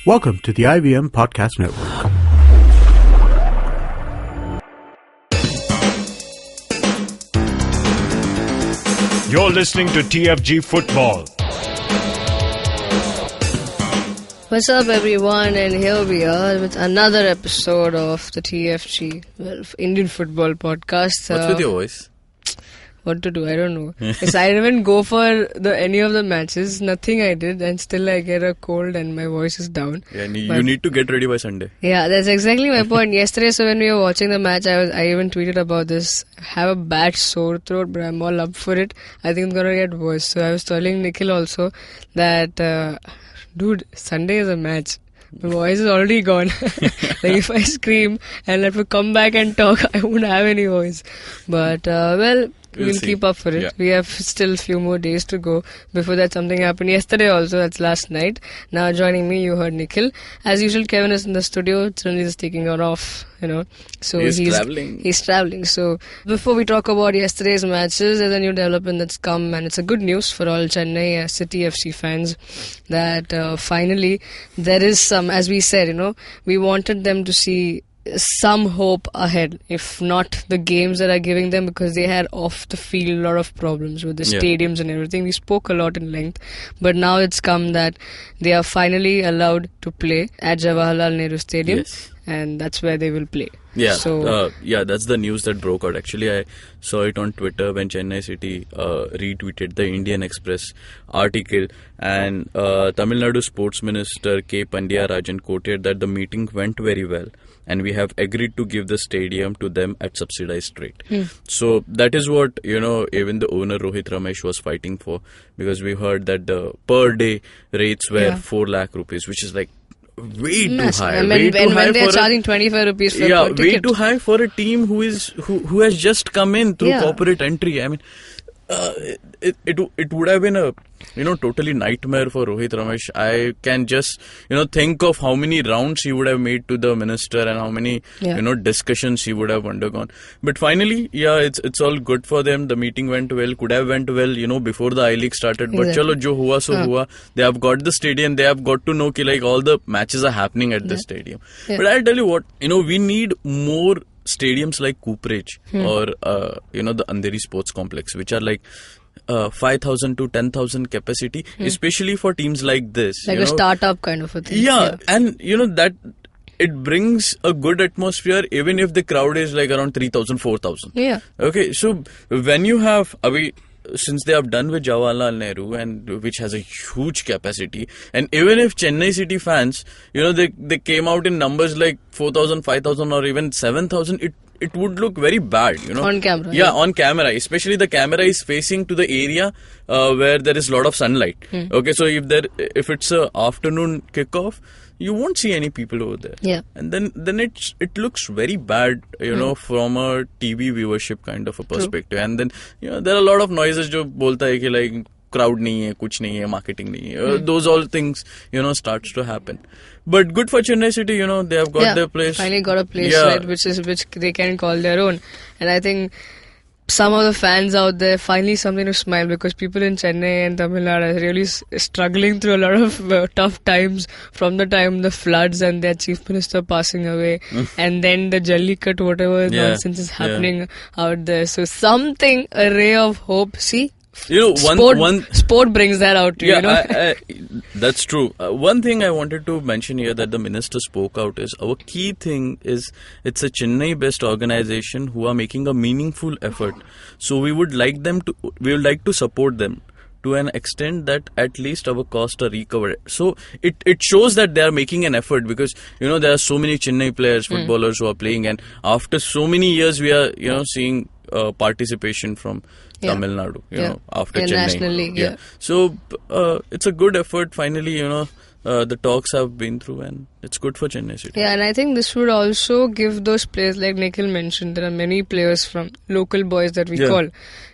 Welcome to the IVM Podcast Network. You're listening to TFG Football. What's up, everyone? And here we are with another episode of the TFG, Indian Football Podcast. What's with your voice? What to do? I don't know. Because I didn't go for any of the matches. Nothing I did, and still I get a cold and my voice is down. Yeah, you need to get ready by Sunday. Yeah, that's exactly my point. Yesterday, so when we were watching the match, I even tweeted about this. I have a bad sore throat, but I'm all up for it. I think it's gonna get worse. So I was telling Nikhil also that, dude, Sunday is a match. My voice is already gone. Like if I scream and have to come back and talk, I won't have any voice. But we'll keep up for it. Yeah. We have still a few more days to go. Before that, something happened yesterday also. That's last night. Now joining me, you heard Nikhil. As usual, Kevin is in the studio. Ranjit is taking her off, So he's traveling. He's traveling. So before we talk about yesterday's matches, there's a new development that's come, and it's a good news for all Chennai City FC fans that finally there is some, as we said, we wanted them to see some hope ahead, if not the games that are giving them, because they had off the field a lot of problems with the stadiums and everything. We spoke a lot in length, but now it's come that they are finally allowed to play at Jawaharlal Nehru Stadium. Yes. And that's where they will play. Yeah, so, that's the news that broke out. Actually, I saw it on Twitter when Chennai City retweeted the Indian Express article, and Tamil Nadu Sports Minister K. Pandya Rajan quoted that the meeting went very well, and we have agreed to give the stadium to them at subsidized rate. So that is what, even the owner Rohit Ramesh was fighting for, because we heard that the per day rates were 4 lakh rupees, which is like way too high. I mean, when they're charging 25 rupees for a ticket. Way too high for a team who has just come in through corporate entry. I mean, it would have been a totally nightmare for Rohit Ramesh. I can just think of how many rounds he would have made to the minister and how many discussions he would have undergone. But finally, it's all good for them. The meeting went well. Could have went well before the I-League started. But chalo, jo hua so hua. They have got the stadium. They have got to know like all the matches are happening at the stadium. But I'll tell you what, we need more stadiums like Cooperage or the Andheri Sports Complex, which are like 5,000 to 10,000 capacity, especially for teams like this. Like a startup kind of a thing. Yeah, and that it brings a good atmosphere even if the crowd is like around 3,000, 4,000. Yeah. Okay, so when you have since they have done with Jawaharlal Nehru, and which has a huge capacity, and even if Chennai City fans, they came out in numbers like 4,000, 5,000 or even 7,000, it would look very bad, On camera. Yeah, on camera. Especially the camera is facing to the area where there is a lot of sunlight. Okay, so if it's a afternoon kickoff, you won't see any people over there. Yeah. And then it looks very bad, from a TV viewership kind of a perspective. True. And then, there are a lot of noises jo bolta hai ki like crowd nahi hai, kuch nahi hai, marketing nahi hai. Those all things, starts to happen. But good for Chennai City, they have got their place. Finally got a place, right, which they can call their own. And I think some of the fans out there finally something to smile, because people in Chennai and Tamil Nadu are really struggling through a lot of tough times, from the time the floods and their chief minister passing away, and then the Jallikat, whatever nonsense is happening out there. So a ray of hope. See? Sport brings that out to you. That's true. One thing I wanted to mention here that the minister spoke out is, our key thing is it's a Chennai-based organization who are making a meaningful effort. So we would like to support them to an extent that at least our costs are recovered. So it shows that they are making an effort, because there are so many Chennai players, footballers who are playing, and after so many years we are seeing participation from Tamil Nadu, after Chennai. National League, So it's a good effort. Finally, the talks have been through, and it's good for Chennai City. Yeah, and I think this would also give those players, like Nikhil mentioned, there are many players from local boys that we call.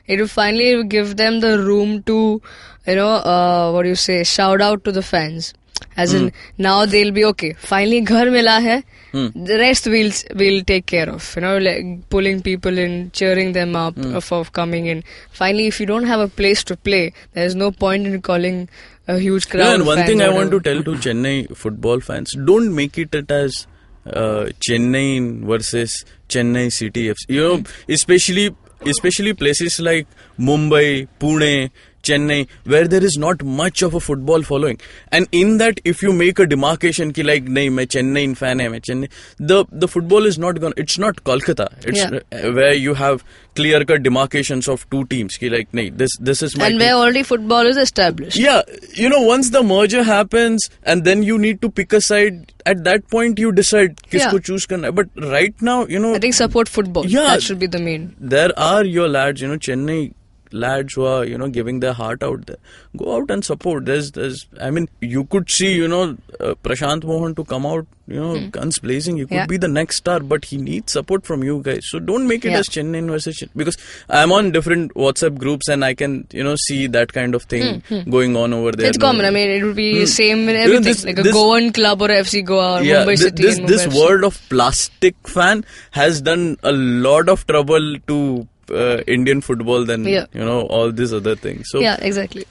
It will finally give them the room to, shout out to the fans. As in, now they'll be okay. Finally, ghar mila hai. The rest we'll take care of. You know, like pulling people in, cheering them up for coming in. Finally, if you don't have a place to play, there's no point in calling a huge crowd. Yeah, and one thing I want to whatever. tell to Chennai football fans: don't make it as Chennai versus Chennai City FC. You know, especially places like Mumbai, Pune, Chennai, where there is not much of a football following. And in that, if you make a demarcation ki like, nahi, main Chennai fan hai, main Chennai, the football is not gonna, it's not Kolkata. It's where you have clear-cut demarcations of two teams ki like, nahi, this is my And team. where already football is established. Yeah, you know, once the merger happens and then you need to pick a side, at that point you decide kisko choose karna hai. But right now, you know, I think support football. Yeah. That should be the main. there are your lads, you know, Chennai lads who are, you know, giving their heart out there. Go out and support. I mean, you could see, you know, Prashant Mohan to come out, you know, guns blazing. He could be the next star, but he needs support from you guys. So don't make it as Chennai versus Chennai. Because I'm on different WhatsApp groups and I can, you know, see that kind of thing going on over there. It's common. I mean, it would be same in You know, everything. Like a Goan club or a FC Goa or Yeah, Mumbai City. and this Mumbai FC. word of plastic fan has done a lot of trouble to Indian football than you know, all these other things. So Yeah, exactly.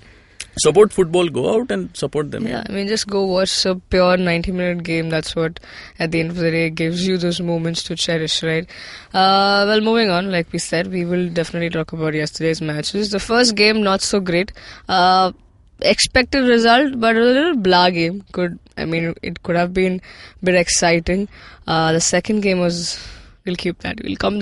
support football. Go out and support them. Yeah, I mean, just go watch a pure 90-minute game. That's what, at the end of the day, gives you those moments to cherish, right? Well, moving on, like we said, we will definitely talk about yesterday's matches. The first game, not so great. Expected result, but a little blah game. It could have been a bit exciting. The second game was... We'll keep that. We'll come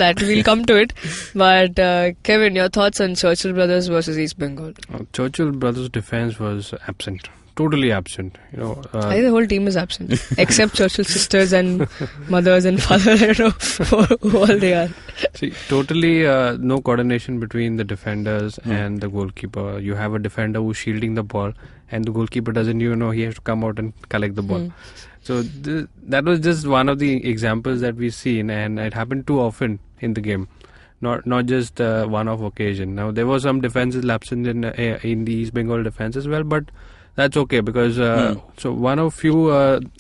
to it. But Kevin, your thoughts on Churchill Brothers versus East Bengal? Churchill Brothers' defense was absent, totally absent. You know, I think the whole team is absent, except Churchill's sisters and mothers and fathers. I don't know who all they are. see, totally no coordination between the defenders and the goalkeeper. You have a defender who's shielding the ball, and the goalkeeper doesn't even know he has to come out and collect the ball. So that was just one of the examples that we've seen, and it happened too often in the game, not just one-off occasion. Now there was some defensive lapses in the East Bengal defense as well, but that's okay because so one of few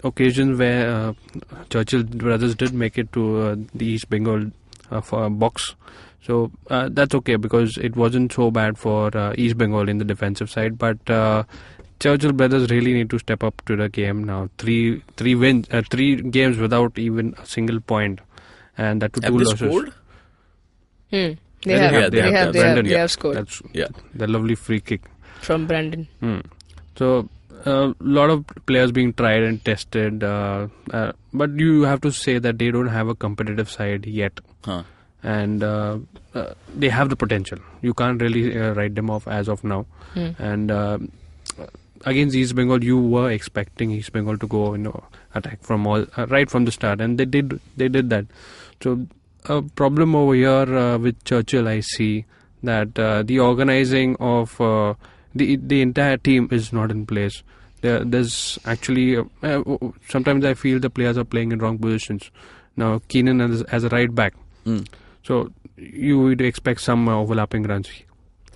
occasions where Churchill Brothers did make it to the East Bengal box. So that's okay because it wasn't so bad for East Bengal in the defensive side, but. Churchill Brothers really need to step up to the game now. Three games without even a single point, and that to two losses. Scored? They have scored. That's the lovely free kick From Brandon. So a lot of players being tried and tested, but you have to say that they don't have a competitive side yet, and they have the potential. You can't really write them off as of now, and. Against East Bengal, you were expecting East Bengal to go, attack from all right from the start, and they did that. So a problem over here with Churchill, I see that the organizing of the entire team is not in place. There's actually sometimes I feel the players are playing in wrong positions. Now Keenan as a right back, so you would expect some overlapping runs.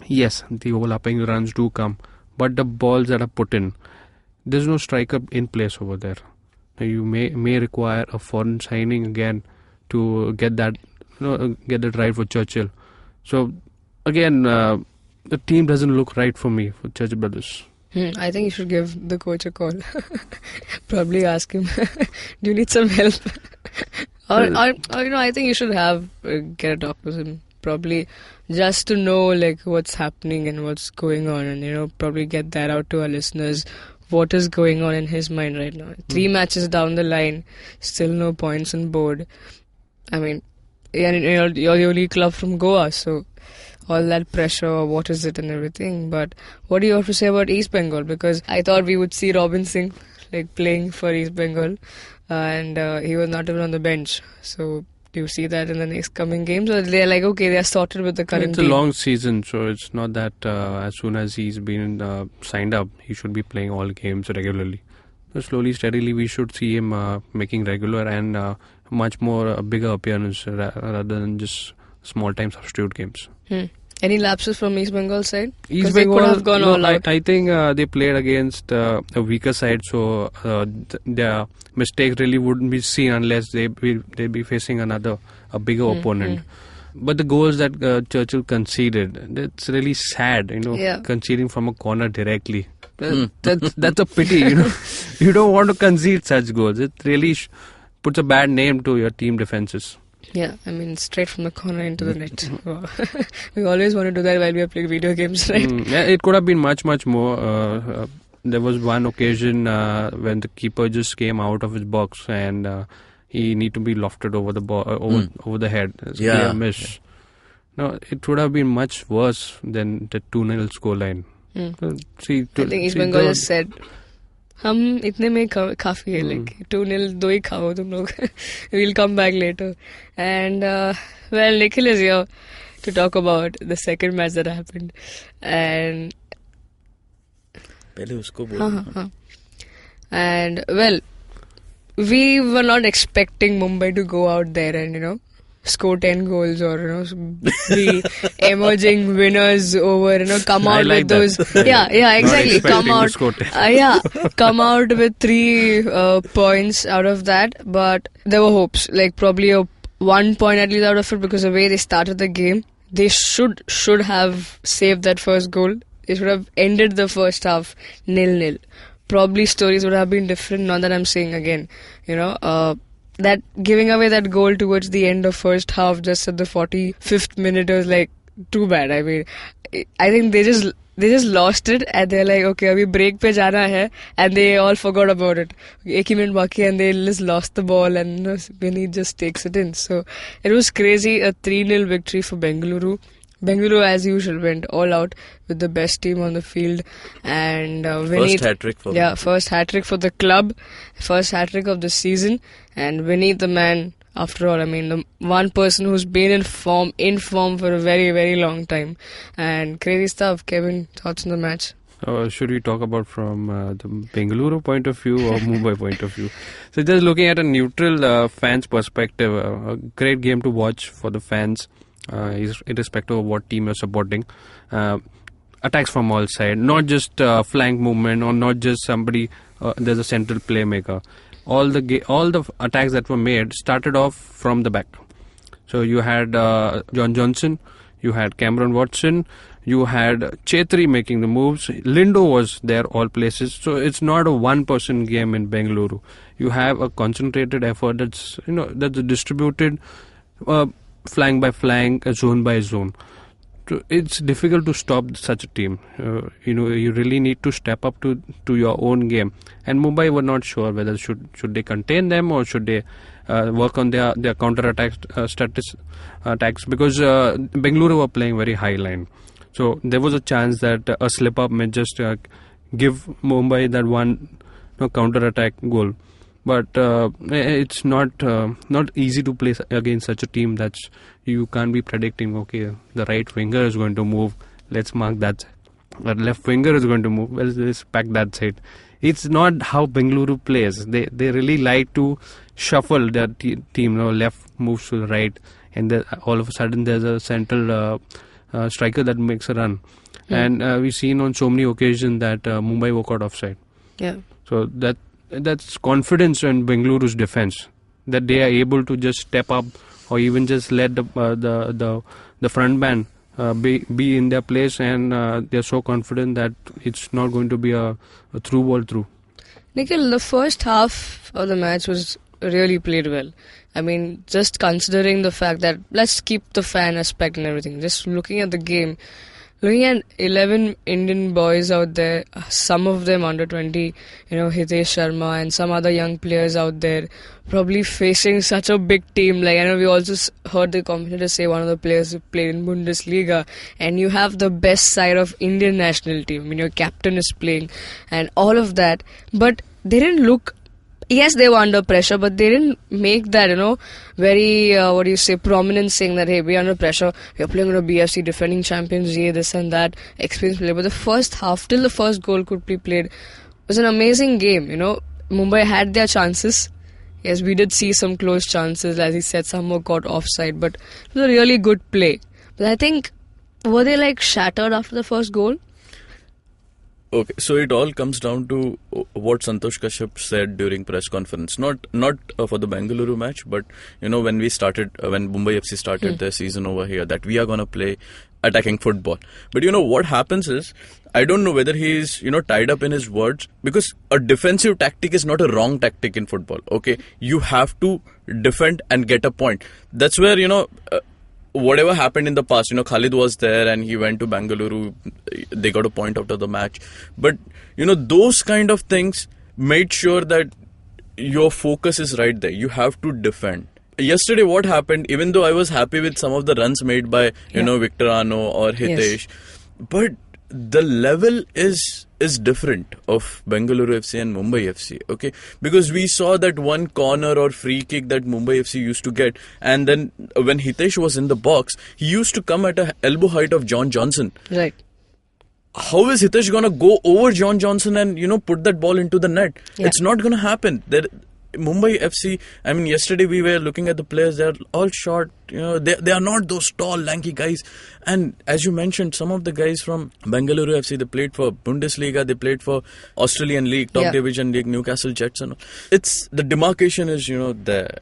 Yes, the overlapping runs do come. But the balls that are put in, there's no striker in place over there. Now you may require a foreign signing again to get that right for Churchill. So again, the team doesn't look right for me for Churchill Brothers. I think you should give the coach a call. Probably ask him, do you need some help? or I think you should get a talk with him. Probably just to know like what's happening and what's going on, and probably get that out to our listeners. What is going on in his mind right now? 3 matches down the line, still no points on board. I mean, you're the only club from Goa, so all that pressure, what is it and everything. But what do you have to say about East Bengal? Because I thought we would see Robin Singh like playing for East Bengal, and he was not even on the bench. So do you see that in the next coming games, or they're like, okay, they're sorted with the current team? It's a long season, so it's not that as soon as he's been signed up, he should be playing all games regularly. So slowly, steadily, we should see him making regular and much more bigger appearance rather than just small-time substitute games. Any lapses from East Bengal side? East They Bengal could have gone all out. I think they played against a weaker side, so their mistakes really wouldn't be seen unless they'd be facing a bigger opponent. But the goals that Churchill conceded, that's really sad, conceding from a corner directly. That's a pity, You don't want to concede such goals. It really puts a bad name to your team defenses. Yeah, I mean, straight from the corner into the net. We always want to do that while we are playing video games, right? Yeah, it could have been much, much more. There was one occasion when the keeper just came out of his box and he need to be lofted over the ball, over the head. It's a clear miss. No, it would have been much worse than the 2-0 scoreline. I think East Bengal just said, हम इतने में काफी है, like 2-0 दो ही खाओ तुम लोग. We'll come back later. And well, Nikhil is here to talk about the second match that happened. And पहले उसको बोल. And well, we were not expecting Mumbai to go out there and score 10 goals or be emerging winners over come out with those exactly come out come out with 3 points out of that. But there were hopes, like probably a 1 point at least out of it, because the way they started the game, they should have saved that first goal. They should have ended the first half 0-0. Probably stories would have been different. Not that I'm saying again, that giving away that goal towards the end of first half, just at the 45th minute, was like too bad. I mean, I think they just lost it and they're like, okay, abhi break pe jana hai, and they all forgot about it. Ek hi minute baki and they just lost the ball and Vinny just takes it in. So it was crazy. A 3-0 victory for Bengaluru. Bengaluru, as usual, went all out with the best team on the field, and first hat-trick for them. First hat-trick for the club, first hat-trick of the season, and Vinny, the man, after all, I mean, the one person who's been in form for a very, very long time, and crazy stuff. Kevin, thoughts on the match? Should we talk about from the Bengaluru point of view or Mumbai point of view? So just looking at a neutral fan's perspective, a great game to watch for the fans. Irrespective of what team you're supporting, attacks from all sides, not just flank movement or not just somebody. There's a central playmaker. All the attacks that were made started off from the back. So you had John Johnson, you had Cameron Watson, you had Chetri making the moves. Lindo was there all places. So it's not a one-person game in Bengaluru. You have a concentrated effort that's distributed. Flank by flank, zone by zone. It's difficult to stop such a team. You really need to step up to your own game. And Mumbai were not sure whether should they contain them or should they work on their counter attacks, because Bengaluru were playing very high line. So there was a chance that a slip up may just give Mumbai that one counter attack goal. But it's not easy to play against such a team that you can't be predicting, okay, the right winger is going to move, let's mark that side. The left winger is going to move, well, let's pack that side. It's not how Bengaluru plays. They really like to shuffle their team. Left moves to the right, and then all of a sudden there's a central striker that makes a run. And we've seen on so many occasions that Mumbai walk out offside. Yeah. So that's confidence in Bengaluru's defense, that they are able to just step up or even just let the front man be in their place, and they're so confident that it's not going to be a through ball through. Nikhil, the first half of the match was really played well. I mean, just considering the fact that, let's keep the fan aspect and everything, just looking at the game, looking at 11 Indian boys out there, some of them under 20, Hitesh Sharma and some other young players out there, probably facing such a big team. Like, I know we also heard the commentators say one of the players who played in Bundesliga, and you have the best side of Indian national team. I mean, your captain is playing and all of that, but they didn't look. Yes, they were under pressure, but they didn't make that, very, prominent saying that, hey, we're under pressure, we're playing on a BFC, defending champions, this and that, experienced player. But the first half, till the first goal could be played, was an amazing game, Mumbai had their chances. Yes, we did see some close chances, as he said, some were caught offside, but it was a really good play. But I think were they like shattered after the first goal? Okay, so it all comes down to what Santosh Kashyap said during press conference. Not for the Bengaluru match, but when when Mumbai FC started their season over here, that we are gonna play attacking football. But what happens is, I don't know whether he is tied up in his words, because a defensive tactic is not a wrong tactic in football. Okay, you have to defend and get a point. That's where whatever happened in the past, Khalid was there and he went to Bengaluru, they got a point out of the match. But, those kind of things made sure that your focus is right there. You have to defend. Yesterday, what happened, even though I was happy with some of the runs made by, Victor Ano or Hitesh, but the level is different of Bengaluru FC and Mumbai FC, okay? Because we saw that one corner or free kick that Mumbai FC used to get, and then when Hitesh was in the box, he used to come at an elbow height of John Johnson. Right. How is Hitesh going to go over John Johnson and, put that ball into the net? Yeah. It's not going to happen. Mumbai FC, yesterday we were looking at the players, they're all short, they are not those tall, lanky guys. And as you mentioned, some of the guys from Bengaluru FC, they played for Bundesliga, they played for Australian League, top division league, Newcastle Jets and all. It's, the demarcation is, there.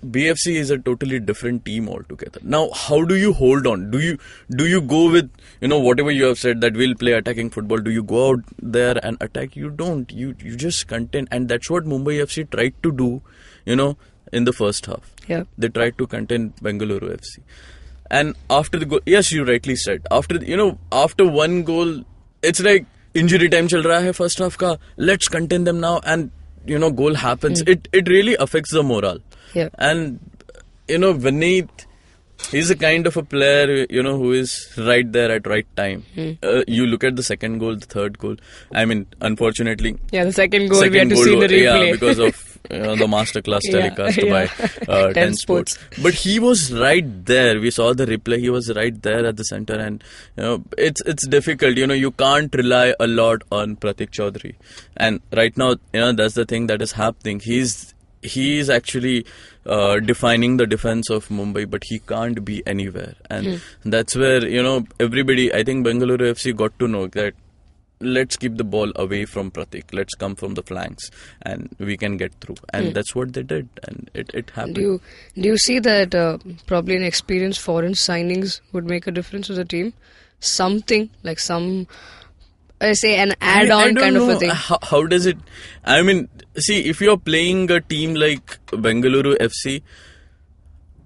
BFC is a totally different team altogether. Now, how do you hold on? Do you go with, whatever you have said, that we'll play attacking football? Do you go out there and attack? You don't. You just contain. And that's what Mumbai FC tried to do, in the first half. Yeah. They tried to contain Bengaluru FC. And after the goal, yes, you rightly said, after one goal, it's like injury time chal raha hai first half ka, let's contain them now, and goal happens. It really affects the morale. Yeah. And Vineet, he's a kind of a player, who is right there at right time. You look at the second goal, the third goal. Unfortunately. Yeah, the second goal we had to see in the replay. Yeah, because of the masterclass telecast by 10 Sports. But he was right there. We saw the replay. He was right there at the center. And, it's difficult. You can't rely a lot on Pratik Chaudhary. And right now, that's the thing that is happening. He's actually defining the defense of Mumbai, but he can't be anywhere. And that's where, everybody, I think Bengaluru FC got to know that let's keep the ball away from Pratik. Let's come from the flanks and we can get through. And that's what they did. And it happened. Do you see that probably an experienced foreign signings would make a difference to the team? Something like an add-on kind of a thing. How does it... see, if you're playing a team like Bengaluru FC,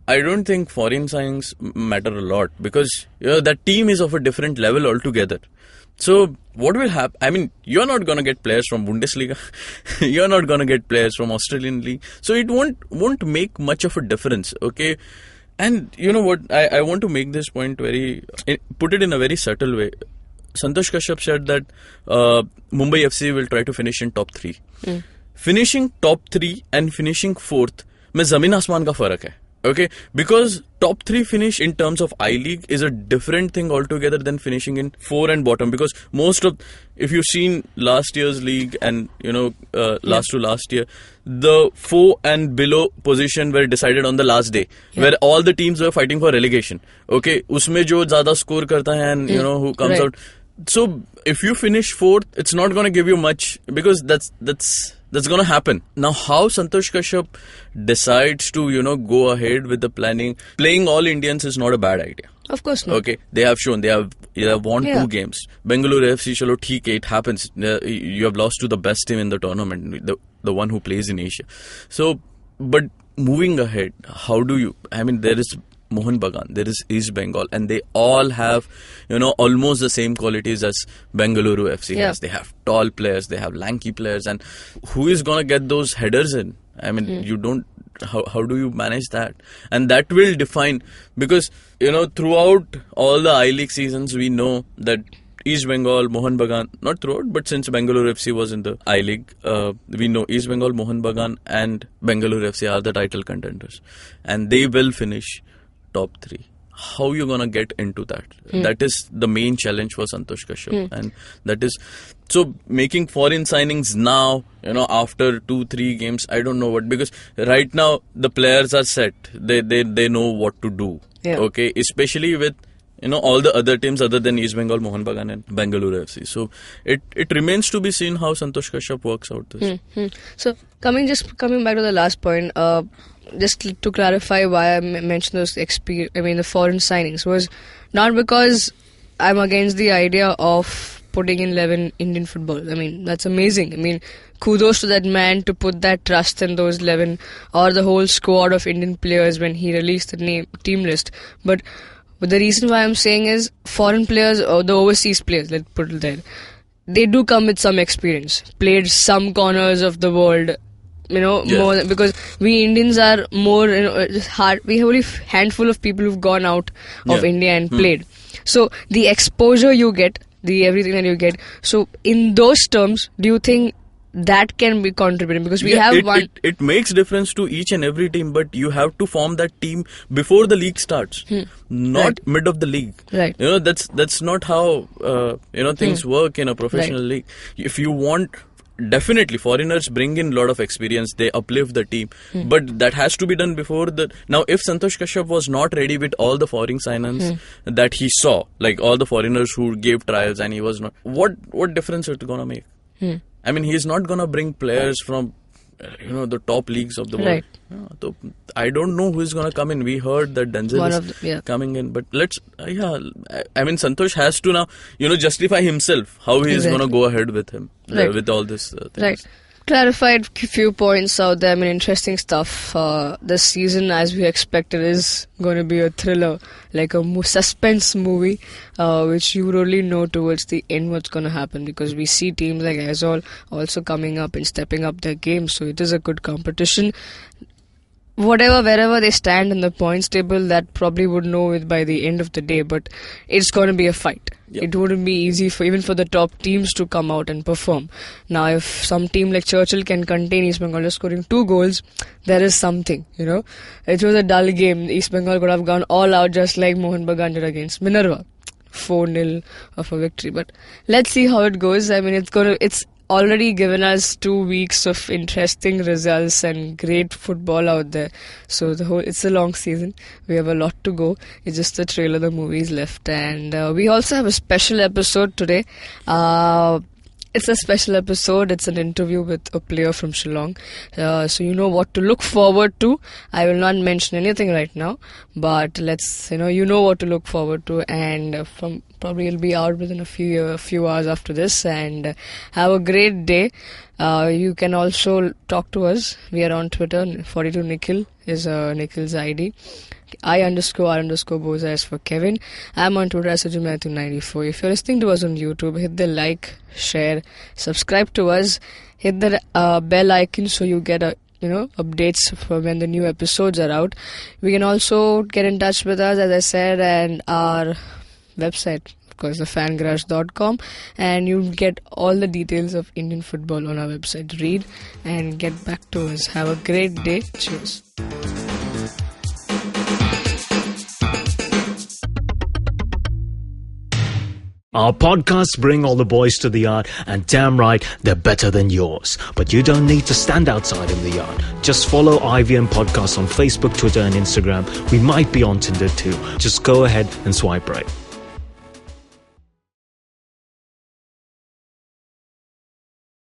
I don't think foreign signings matter a lot, because that team is of a different level altogether. So what will happen? You're not going to get players from Bundesliga. You're not going to get players from Australian League. So it won't make much of a difference, okay? And you know what? I want to make this point put it in a very subtle way. Santosh Kashyap said that Mumbai FC will try to finish in top 3. Finishing top 3 and finishing 4th, mein zameen asman ka farak hai. Okay, because top 3 finish in terms of I-League is a different thing altogether than finishing in 4 and bottom. Because if you've seen last year's league and last to last year, the 4 and below position were decided on the last day, where all the teams were fighting for relegation. Okay, usme jo zyada score karta hai and who comes out. So if you finish 4th, it's not going to give you much, because that's going to happen. Now, how Santosh Kashyap decides to, go ahead with the planning, playing all Indians is not a bad idea. Of course not. Okay, they have shown, they have won 2 games. Bengaluru FC, chalo, theek hai, it happens. You have lost to the best team in the tournament, the one who plays in Asia. So, but moving ahead, how do you, there is Mohun Bagan, there is East Bengal, and they all have, almost the same qualities as Bengaluru FC has. They have tall players, they have lanky players, and who is going to get those headers in? You don't, how do you manage that? And that will define, because, throughout all the I-League seasons, we know that East Bengal, Mohun Bagan, not throughout, but since Bengaluru FC was in the I-League, we know East Bengal, Mohun Bagan and Bengaluru FC are the title contenders. And they will finish top 3. How are you going to get into that? That is the main challenge for Santosh Kashyap. And that is, so making foreign signings now, after 2-3 games, I don't know what, because right now the players are set. They know what to do. Okay, especially with all the other teams other than East Bengal, Mohun Bagan and Bengaluru FC. So it remains to be seen how Santosh Kashyap works out this. So coming back to the last point, just to clarify why I mentioned those the foreign signings was not because I'm against the idea of putting in 11 Indian football. I mean, that's amazing. I mean, kudos to that man to put that trust in those 11 or the whole squad of Indian players when he released the team list. But the reason why I'm saying is foreign players or the overseas players, let's put it there, they do come with some experience, played some corners of the world, more because we Indians are more, hard. We have only handful of people who've gone out of India and played. So the exposure you get, everything that you get. So in those terms, do you think that can be contributing? Because we have one. It makes difference to each and every team, but you have to form that team before the league starts, not mid of the league. Right. That's not how things work in a professional league. If you want. Definitely, foreigners bring in a lot of experience. They uplift the team, but that has to be done before the. Now, if Santosh Kashyap was not ready with all the foreign signings that he saw, like all the foreigners who gave trials, and he was not, what difference it's gonna make? I mean, he's not gonna bring players from the top leagues of the world. Right. So I don't know who's gonna come in. We heard that Denzel is coming in, but let's. I mean, Santosh has to now justify himself how he is gonna go ahead with him with all this. Things. Right. Clarified a few points out there. I mean, interesting stuff. This season, as we expected, is going to be a thriller, like a suspense movie, which you would only know towards the end what's going to happen, because we see teams like Aizawl also coming up and stepping up their game. So it is a good competition. Wherever they stand in the points table, that probably would know it by the end of the day. But it's going to be a fight. Yep. It wouldn't be easy even for the top teams to come out and perform. Now, if some team like Churchill can contain East Bengal just scoring 2 goals, there is something, It was a dull game. East Bengal could have gone all out just like Mohun Bagan did against Minerva. 4-0 of a victory. But let's see how it goes. I mean, it's already given us 2 weeks of interesting results and great football out there. So it's a long season. We have a lot to go. It's just the trailer, the movies left. And we also have a special episode today. It's a special episode. It's an interview with a player from Shillong. So you know what to look forward to. I will not mention anything right now, but you know what to look forward to. And probably it'll be out within a few hours after this. And have a great day. You can also talk to us. We are on Twitter. 42Nikhil is Nikhil's ID. I_R_Boza is for Kevin. I'm on Twitter as Sujumathu94. If you're listening to us on YouTube, hit the like, share, subscribe to us, hit the bell icon so you get updates for when the new episodes are out. We can also get in touch with us, as I said, and our website, of course, thefangarage.com, and you'll get all the details of Indian football on our website. Read and get back to us. Have a great day. Cheers. Our podcasts bring all the boys to the yard, and damn right, they're better than yours. But you don't need to stand outside in the yard. Just follow IVM Podcasts on Facebook, Twitter and Instagram. We might be on Tinder too. Just go ahead and swipe right.